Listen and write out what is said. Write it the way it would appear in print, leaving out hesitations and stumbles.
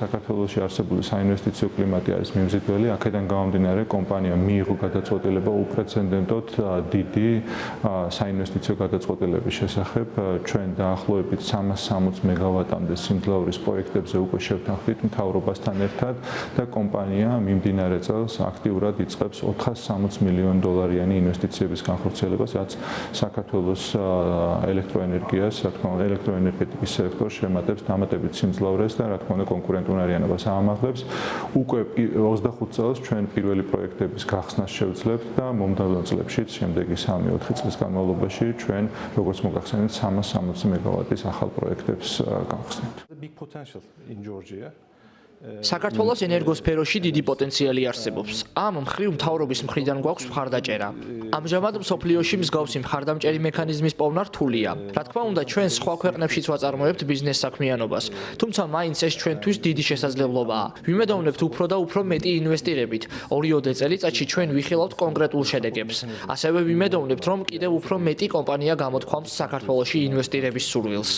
საქართველოში არსებული საინვესტიციო კლიმატი არის მიმზიდველი, აქედან გამომდინარე კომპანია მიიღო გადაწყვეტილება უპრეცედენტოდ დიდი საინვესტიციო გადაწყვეტილების შესახებ. ჩვენ დაახლოებით 360 მეგავატამდე სიმძლავრის პროექტებზე უკვე შევთანხმდით მთავრობასთან ერთად და კომპანია მიმდინარე წელს აქტიურად იწყებს 460 მილიონი დოლარიანი ინვესტიციების განხორციელებას, რაც საქართველოს ელექტროენერგიას, რა თქმა უნდა, ელექტროენერგეტიკის სექტორს შემატებს დამატებით სიმძლავრეს და რა თქმა უნდა კონკურენტულ არიანობას აამაღლებს. უკვე 25 წელს ჩვენ პირველი პროექტების გახსნას შევძლებთ და მომდევნო წლებშიც შემდეგი 3-4 წლის განმავლობაში ჩვენ როგორც მოგახსენეთ 360 მეგავატის ახალ პროექტებს გავხსნით. საქართველოს ენერგოსფეროში დიდი პოტენციალი არსებობს. ამ მხრივ მთავრობის მხრიდან გვაქვს მხარდაჭერა. ამჟამად მსოფლიოში მსგავსი მხარდამჭერი მექანიზმის პოვნა რთულია. რა თქმა უნდა, ჩვენ სხვა ქვეყნებშიც ვაწარმოებთ ბიზნეს საქმიანობას, თუმცა მაინც ეს ჩვენთვის დიდი შესაძლებლობაა. ვიმედოვნებთ უფრო და უფრო მეტი ინვესტირებით. 2-3 წელიწადში ჩვენ ვიხილავთ კონკრეტულ შედეგებს. ასევე ვიმედოვნებთ, რომ კიდევ უფრო მეტი კომპანია გამოთქვამს საქართველოში ინვესტირების სურვილს.